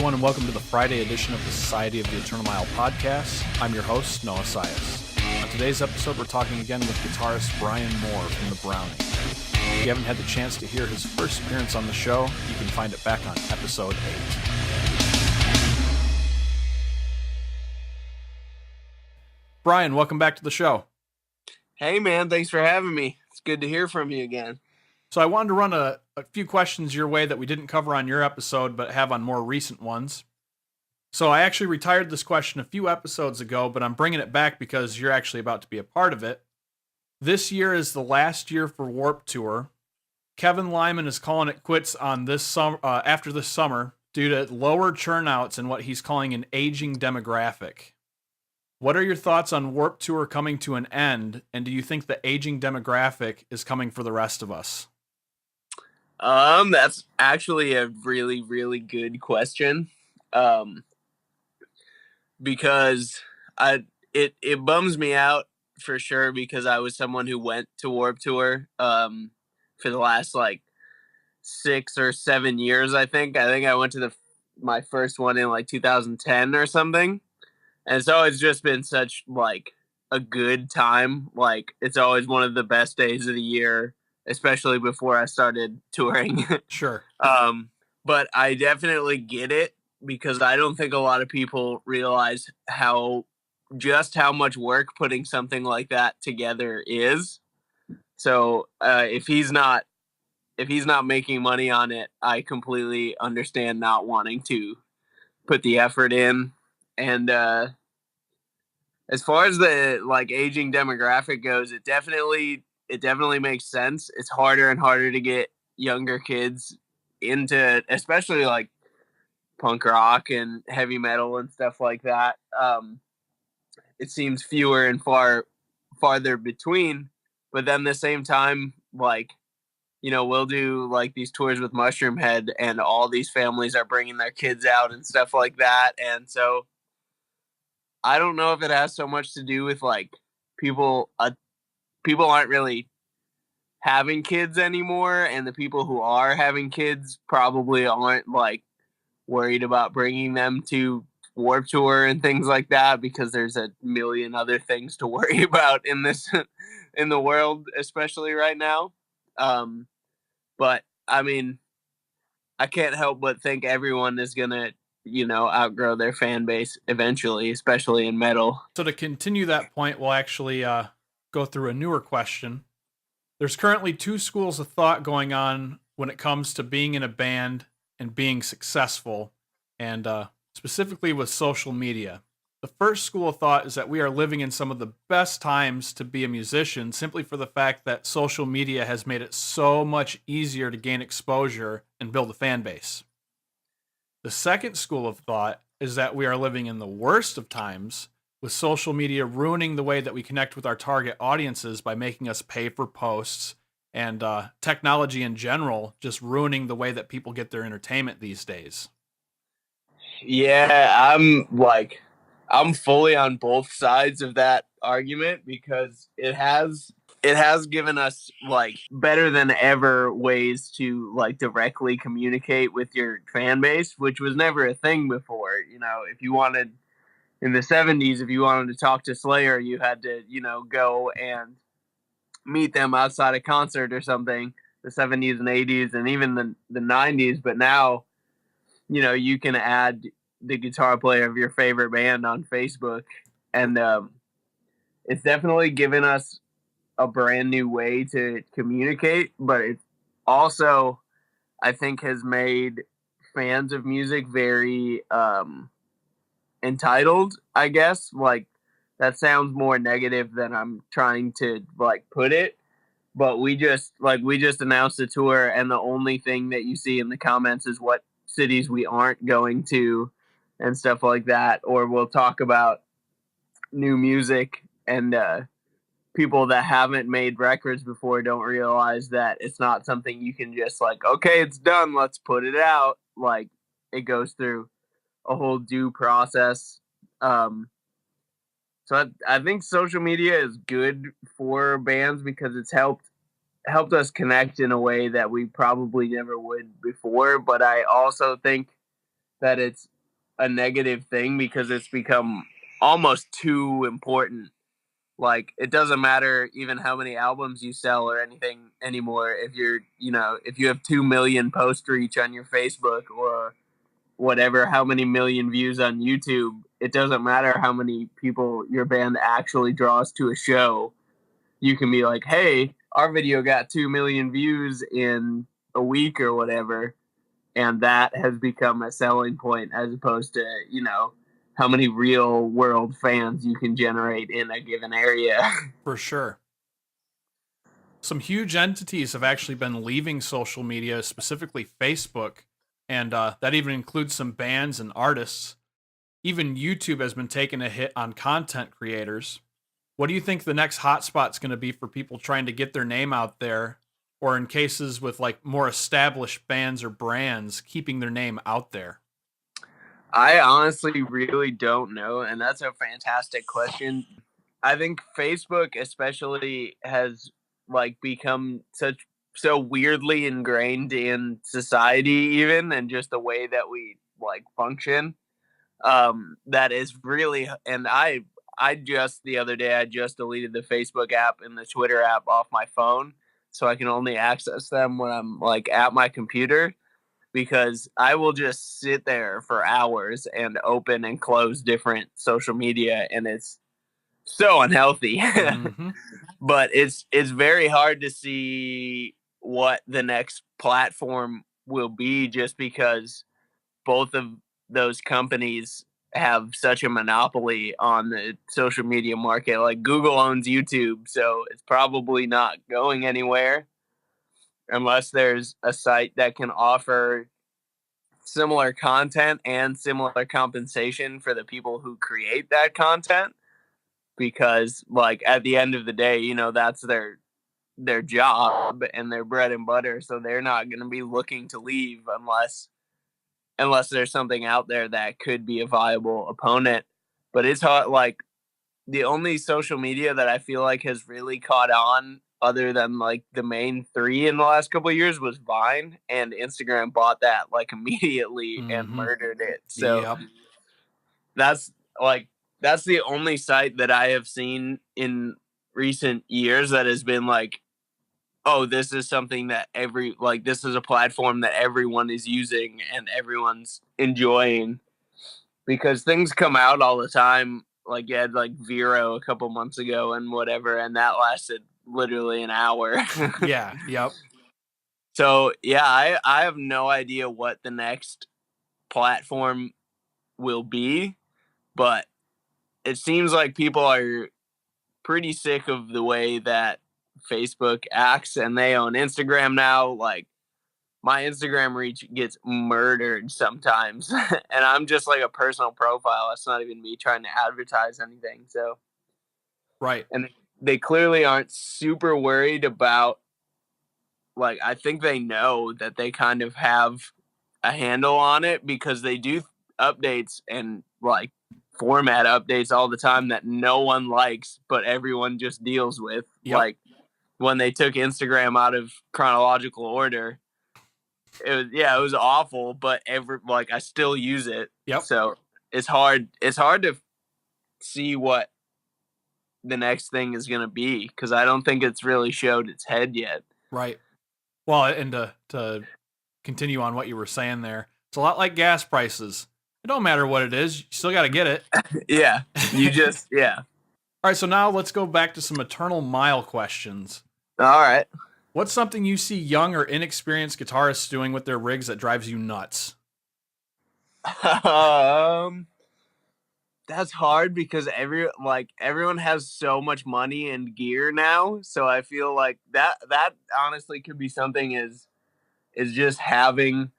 everyone, and welcome to the Friday edition of the Society of the Eternal Mile podcast. I'm your host, Noah Sias. On today's episode, we're talking again with guitarist Brian Moore from the Browning. If you haven't had the chance to hear his first appearance on the show, you can find it back on episode 8. Brian, welcome back to the show. Hey, man, thanks for having me. It's good to hear from you again. So I wanted to run a few questions your way that we didn't cover on your episode, but have on more recent ones. So I actually retired this question a few episodes ago, but I'm bringing it back because you're actually about to be a part of it. This year is the last year for Warped Tour. Kevin Lyman is calling it quits on this after this summer due to lower turnouts and what he's calling an aging demographic. What are your thoughts on Warped Tour coming to an end, and do you think the aging demographic is coming for the rest of us? That's actually a really, really good question. Because it bums me out for sure, because I was someone who went to Warped Tour for the last 6 or 7 years. I think I went to my first one in 2010 or something, and so it's just been such a good time. It's always one of the best days of the year, especially before I started touring. Sure. But I definitely get it, because I don't think a lot of people realize how much work putting something like that together is. So if he's not making money on it, I completely understand not wanting to put the effort in. And as far as the aging demographic goes, it definitely makes sense. It's harder and harder to get younger kids into, especially punk rock and heavy metal and stuff like that. It seems fewer and farther between, but then at the same time, we'll do these tours with Mushroom Head, and all these families are bringing their kids out and stuff like that. And so I don't know if it has so much to do with people aren't really having kids anymore, and the people who are having kids probably aren't worried about bringing them to Warped Tour and things like that, because there's a million other things to worry about in the world, especially right now. But I mean, I can't help but think everyone is gonna outgrow their fan base eventually, especially in metal. So to continue that point, we'll actually go through a newer question. There's currently 2 schools of thought going on when it comes to being in a band and being successful, and specifically with social media. The first school of thought is that we are living in some of the best times to be a musician, simply for the fact that social media has made it so much easier to gain exposure and build a fan base. The second school of thought is that we are living in the worst of times, with social media ruining the way that we connect with our target audiences by making us pay for posts, and technology in general just ruining the way that people get their entertainment these days. Yeah, I'm fully on both sides of that argument, because it has given us better than ever ways to directly communicate with your fan base, which was never a thing before. If you wanted, in the 70s, if you wanted to talk to Slayer, you had to go and meet them outside a concert or something. The 70s and 80s and even the 90s. But now you can add the guitar player of your favorite band on Facebook, and it's definitely given us a brand new way to communicate, but it also, I think, has made fans of music very entitled, I guess. That sounds more negative than I'm trying to put it, but we just announced a tour, and the only thing that you see in the comments is what cities we aren't going to and stuff like that. Or we'll talk about new music, and people that haven't made records before don't realize that it's not something you can just okay, it's done, let's put it out. It goes through a whole due process. So I think social media is good for bands, because it's helped us connect in a way that we probably never would before. But I also think that it's a negative thing because it's become almost too important. Like, it doesn't matter even how many albums you sell or anything anymore. If you're, if you have 2 million post reach on your Facebook or whatever, how many million views on YouTube, it doesn't matter how many people your band actually draws to a show. You can be like, hey, our video got 2 million views in a week or whatever. And that has become a selling point as opposed to, how many real world fans you can generate in a given area. For sure. Some huge entities have actually been leaving social media, specifically Facebook, and that even includes some bands and artists. Even YouTube has been taking a hit on content creators. What do you think the next hotspot's going to be for people trying to get their name out there, or in cases with like more established bands or brands keeping their name out there? I honestly really don't know, and that's a fantastic question. I think Facebook especially has like become so weirdly ingrained in society even and just the way that we like function. That is really, and I just the other day I just deleted the Facebook app and the Twitter app off my phone so I can only access them when I'm like at my computer because I will just sit there for hours and open and close different social media and it's so unhealthy. Mm-hmm. But it's very hard to see what the next platform will be just because both of those companies have such a monopoly on the social media market. Like Google owns YouTube, so it's probably not going anywhere unless there's a site that can offer similar content and similar compensation for the people who create that content because like at the end of the day, that's their job and their bread and butter, so they're not going to be looking to leave unless there's something out there that could be a viable opponent. But it's hard. Like the only social media that I feel like has really caught on, other than like the main three in the last couple of years, was Vine, and Instagram bought that like immediately and Mm-hmm. murdered it. So Yep. that's like that's the only site that I have seen in recent years that has been like, oh, this is something that this is a platform that everyone is using and everyone's enjoying because things come out all the time. Like you had like Vero a couple months ago and whatever, and that lasted literally an hour. Yeah. Yep. So yeah, I have no idea what the next platform will be, but it seems like people are pretty sick of the way that Facebook acts and they own Instagram now. Like my Instagram reach gets murdered sometimes. And I'm just like a personal profile. It's not even me trying to advertise anything. So, Right. and they clearly aren't super worried about, like, I think they know that they kind of have a handle on it because they do updates and like format updates all the time that no one likes, but everyone just deals with. Yep. Like when they took Instagram out of chronological order, it was awful, but I still use it. Yep. So it's hard to see what the next thing is going to be because I don't think it's really showed its head yet. Right. Well, and to continue on what you were saying there, it's a lot like gas prices. It don't matter what it is, you still got to get it. Yeah, you just yeah. All right, so now let's go back to some eternal mile questions. All right. What's something you see young or inexperienced guitarists doing with their rigs that drives you nuts? That's hard because everyone has so much money and gear now, so I feel like that honestly could be something is just having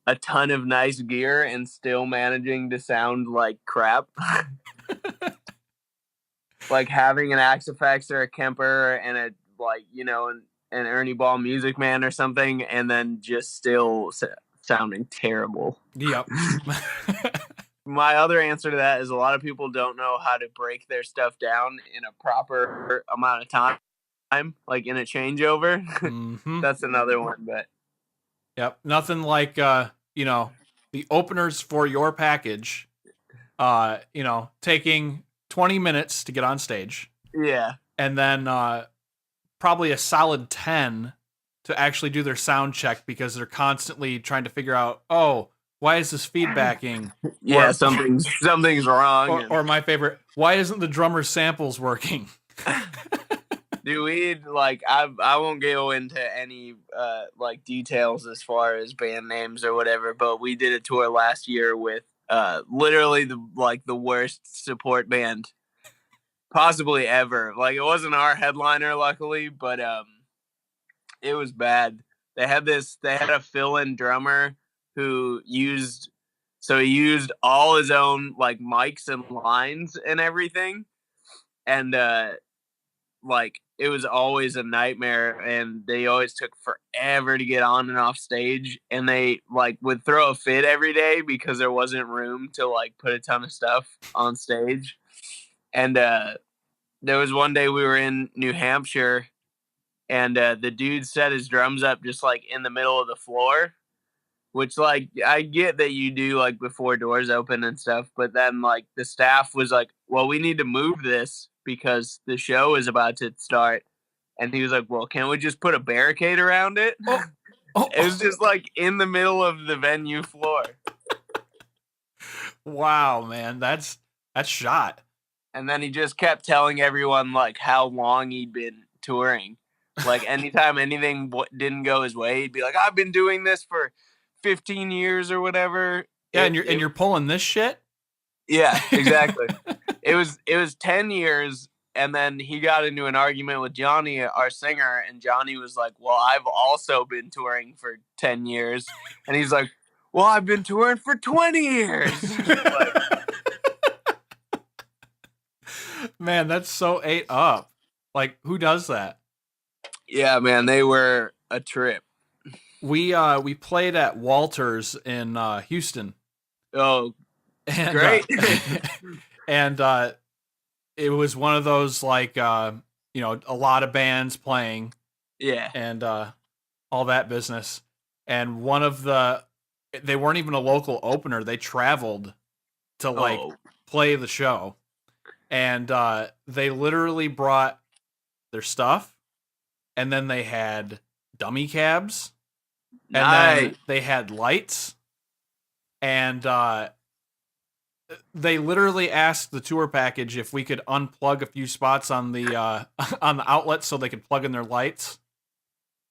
a ton of nice gear and still managing to sound like crap. Like having an Axe FX or a Kemper and a an Ernie Ball Music Man or something, and then just still sounding terrible. Yep. My other answer to that is a lot of people don't know how to break their stuff down in a proper amount of time, like in a changeover. Mm-hmm. That's another one, but Yep. Nothing like the openers for your package, taking 20 minutes to get on stage, Yeah. and then probably a solid 10 to actually do their sound check because they're constantly trying to figure out, oh, why is this feedbacking? Yeah, something's wrong. Or my favorite, why isn't the drummer's samples working? Dude, I won't go into any like details as far as band names or whatever, but we did a tour last year with literally the worst support band possibly ever. Like, it wasn't our headliner, luckily, but it was bad. They had a fill-in drummer who used all his own like mics and lines and everything, and like, it was always a nightmare, and they always took forever to get on and off stage, and they like would throw a fit every day because there wasn't room to like put a ton of stuff on stage. And there was one day we were in New Hampshire, and the dude set his drums up just like in the middle of the floor, which, like, I get that you do like before doors open and stuff, but then like the staff was like, well, we need to move this because the show is about to start. And he was like, well, can't we just put a barricade around it? It was just like in the middle of the venue floor. Wow, man, that's shot. And then he just kept telling everyone like how long he'd been touring. Like, anytime anything didn't go his way, he'd be like, I've been doing this for 15 years or whatever. Yeah, and you're pulling this shit? Yeah, exactly. It was 10 years, and then he got into an argument with Johnny, our singer, and Johnny was like, well, I've also been touring for 10 years. And he's like, well, I've been touring for 20 years. Like, man, that's so ate up. Like, who does that? yeah, man, they were a trip. We played at Walters in Houston. Oh, and, great. And it was one of those like a lot of bands playing. Yeah. And all that business. And they weren't even a local opener. They traveled to like play the show. And they literally brought their stuff, and then they had dummy cabs, and then they had lights, and they literally asked the tour package if we could unplug a few spots on the on the outlet so they could plug in their lights.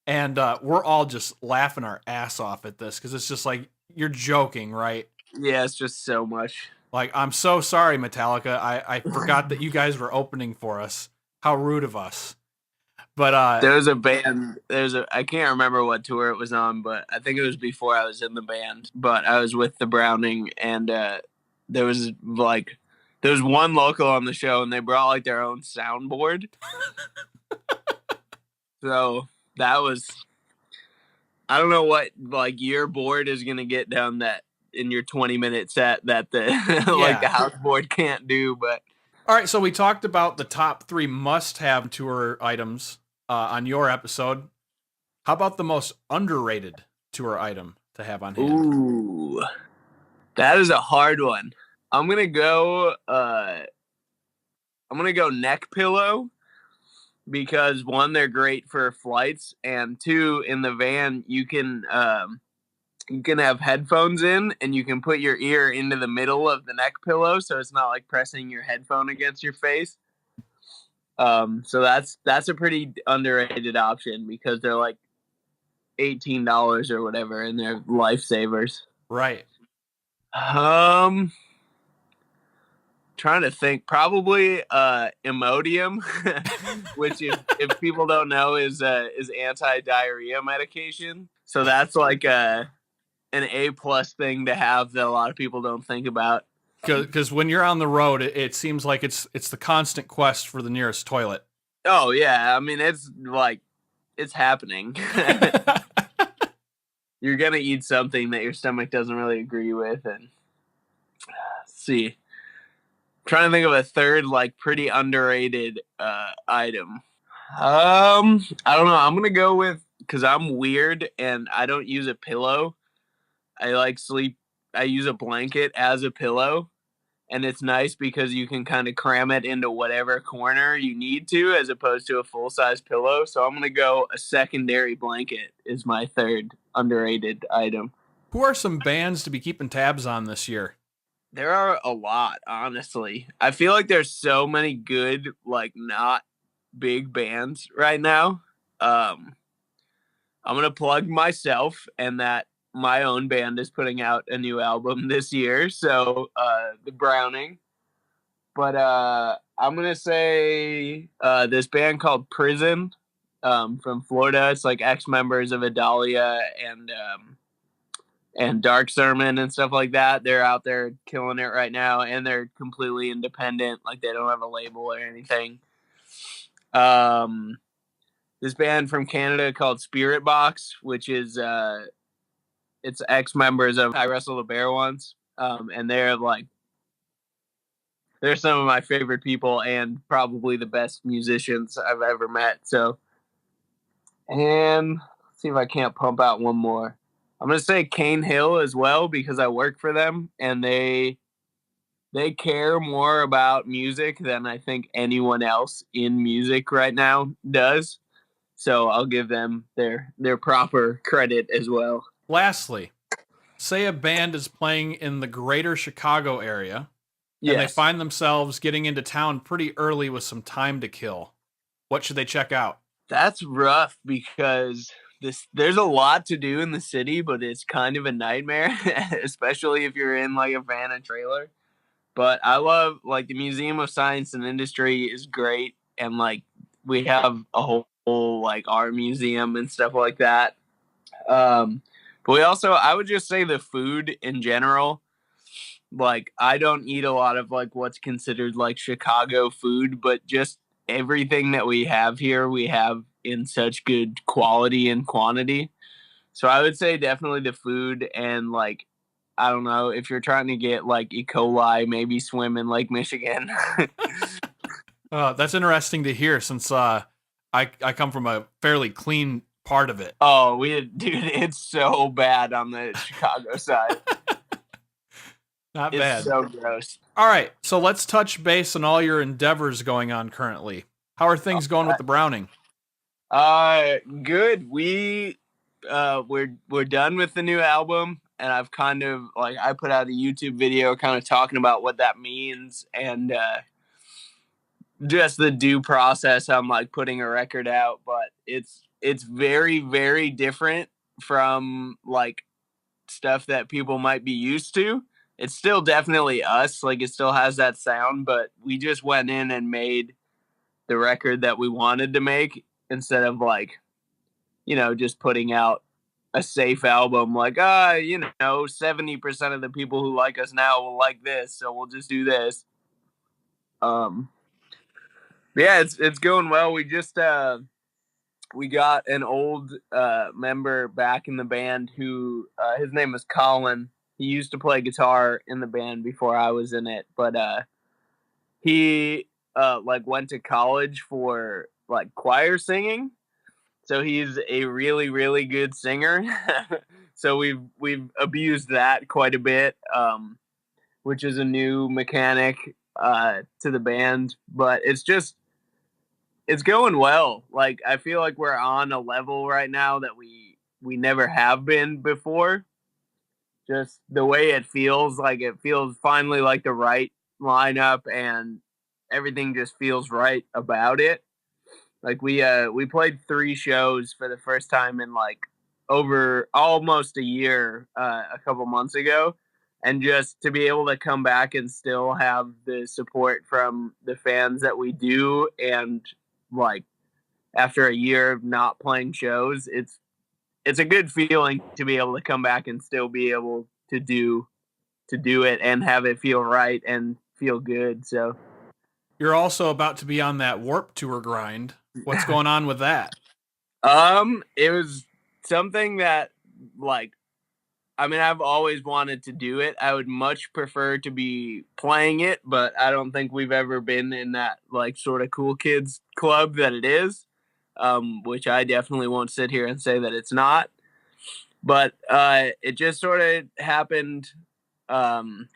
And we're all just laughing our ass off at this because it's just like, you're joking, right? Yeah, it's just so much. Like, I'm so sorry, Metallica. I forgot that you guys were opening for us. How rude of us. But there was a band. I can't remember what tour it was on, but I think it was before I was in the band. But I was with the Browning, and there was one local on the show, and they brought like their own soundboard. So that was, I don't know what like your board is gonna get down that in your 20-minute set that the like the house board can't do. But all right, so we talked about the top 3 must-have tour items on your episode. How about the most underrated tour item to have on hand? Ooh, that is a hard one. I'm gonna go neck pillow, because 1, they're great for flights, and 2, in the van you can have headphones in, and you can put your ear into the middle of the neck pillow, so it's not like pressing your headphone against your face. So that's a pretty underrated option because they're like $18 or whatever, and they're lifesavers. Right. Trying to think, probably Imodium, which if people don't know is anti-diarrhea medication. So that's like an A+ thing to have that a lot of people don't think about. Because when you're on the road, it seems like it's the constant quest for the nearest toilet. Oh yeah, I mean, it's like, it's happening. You're gonna eat something that your stomach doesn't really agree with, and let's see. Trying to think of a third like pretty underrated item. I don't know. I'm gonna go with, because I'm weird and I don't use a pillow. I like sleep. I use a blanket as a pillow, and it's nice because you can kind of cram it into whatever corner you need to, as opposed to a full size pillow. So I'm gonna go a secondary blanket is my third underrated item. Who are some bands to be keeping tabs on this year? There are a lot, honestly. I feel like there's so many good, like, not big bands right now. Um, I'm gonna plug myself and that my own band is putting out a new album this year. So the Browning. But I'm gonna say this band called Prison from Florida. It's like ex members of Adalia and Dark Sermon and stuff like that. They're out there killing it right now, and they're completely independent. Like they don't have a label or anything. This band from Canada called Spirit Box, which is it's ex members of I Wrestle the Bear once, and they're some of my favorite people and probably the best musicians I've ever met. So, and let's see if I can't pump out one more. I'm gonna say Cane Hill as well because I work for them and they care more about music than I think anyone else in music right now does. So I'll give them their proper credit as well. Lastly, say a band is playing in the greater Chicago area and they Yes. find themselves getting into town pretty early with some time to kill. What should they check out? That's rough because there's a lot to do in the city, but it's kind of a nightmare, especially if you're in like a van and trailer. But I love like the Museum of Science and Industry is great, and like we have a whole like art museum and stuff like that. But we also, I would just say the food in general. Like I don't eat a lot of like what's considered like Chicago food, but just everything that we have here, we have in such good quality and quantity. So I would say definitely the food and like I don't know if you're trying to get like E. coli, maybe swim in Lake Michigan. That's interesting to hear since I come from a fairly clean part of it. Oh, dude, it's so bad on the Chicago side. Not It's bad. so gross. All right, so let's touch base on all your endeavors going on currently. How are things going with the Browning? Good. We're done with the new album, and I've kind of like I put out a YouTube video kind of talking about what that means and just the due process. I'm like putting a record out, but it's very very different from like stuff that people might be used to. It's still definitely us, like it still has that sound, but we just went in and made the record that we wanted to make instead of like, just putting out a safe album like, 70% of the people who like us now will like this, so we'll just do this. Um yeah, it's going well. We got an old member back in the band who his name is Colin. He used to play guitar in the band before I was in it, but he like went to college for like choir singing. So he's a really really good singer. So we've abused that quite a bit, which is a new mechanic to the band, but it's going well. Like I feel like we're on a level right now that we never have been before. Just the way it feels, like it feels finally like the right lineup, and everything just feels right about it. Like we played 3 shows for the first time in like over almost a year a couple months ago, and just to be able to come back and still have the support from the fans that we do, and like after a year of not playing shows, it's a good feeling to be able to come back and still be able to do it and have it feel right and feel good. So You're also about to be on that Warp Tour grind. What's going on with that? it was something that like I mean, I've always wanted to do it. I would much prefer to be playing it, but I don't think we've ever been in that like sort of cool kids club that it is. Which I definitely won't sit here and say that it's not. But it just sort of happened um,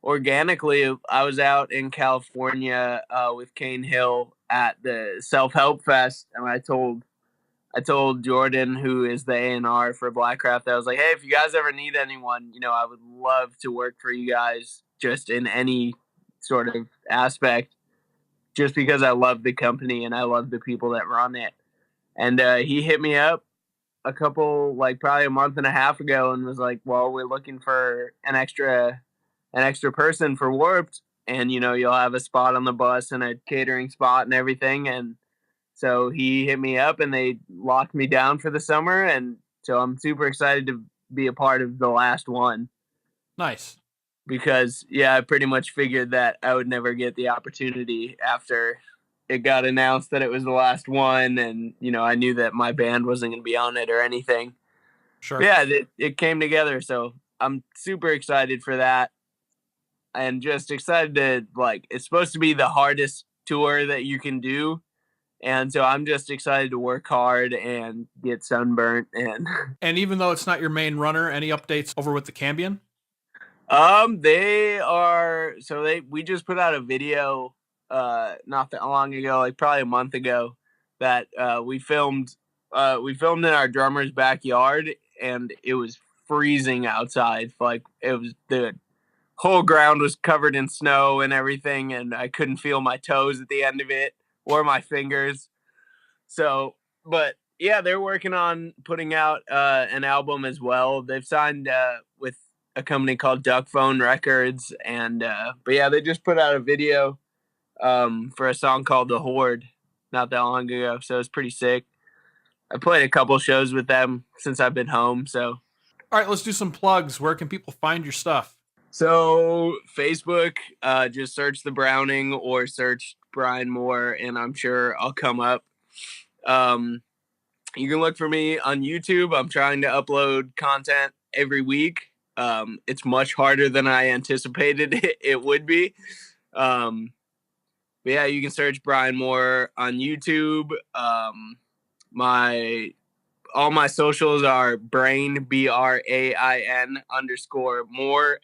organically. I was out in California with Kane Hill at the Self Help Fest, and I told Jordan, who is the A&R for Blackcraft, I was like, hey, if you guys ever need anyone, I would love to work for you guys just in any sort of aspect, just because I love the company and I love the people that run it. And he hit me up probably a month and a half ago and was like, well, we're looking for an extra person for Warped. And, you'll have a spot on the bus and a catering spot and everything. And so he hit me up and they locked me down for the summer. And so I'm super excited to be a part of the last one. Nice. Because, I pretty much figured that I would never get the opportunity after it got announced that it was the last one. And, I knew that my band wasn't going to be on it or anything. Sure. But yeah, it came together. So I'm super excited for that. And just excited to, it's supposed to be the hardest tour that you can do. And so I'm just excited to work hard and get sunburnt. And even though it's not your main runner, any updates over with the Cambion? We just put out a video not that long ago, probably a month ago, that we filmed in our drummer's backyard, and it was freezing outside. The whole ground was covered in snow and everything, and I couldn't feel my toes at the end of it or my fingers. So, but yeah, they're working on putting out an album as well. They've signed with a company called Duck Phone Records, and but yeah, they just put out a video for a song called The Horde not that long ago, so it's pretty sick. I played a couple shows with them since I've been home. So all right, let's do some plugs. Where can people find your stuff? So Facebook, just search The Browning or search Brian Moore, and I'm sure I'll come up. You can look for me on YouTube. I'm trying to upload content every week. It's much harder than I anticipated it would be. But yeah, you can search Brian Moore on YouTube. All my socials are Brain, BRAIN _ Moore, MORE.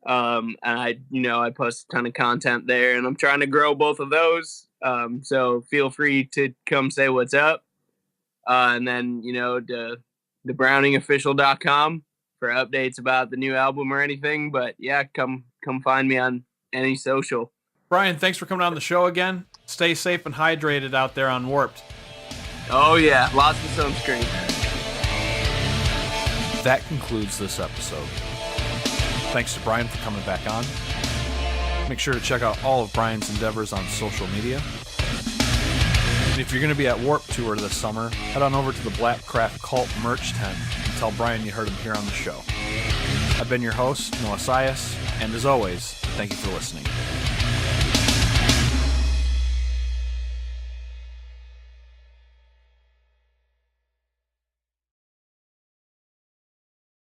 And I post a ton of content there, and I'm trying to grow both of those. So feel free to come say what's up. And then, to theBrowningOfficial.com for updates about the new album or anything. But yeah, come find me on any social. Brian, thanks for coming on the show again. Stay safe and hydrated out there on Warped. Oh yeah, lots of sunscreen. That concludes this episode. Thanks to Brian for coming back on. Make sure to check out all of Brian's endeavors on social media. And if you're going to be at Warped Tour this summer, head on over to the Blackcraft Cult merch tent and tell Brian you heard him here on the show. I've been your host, Noah Sias, and as always, thank you for listening.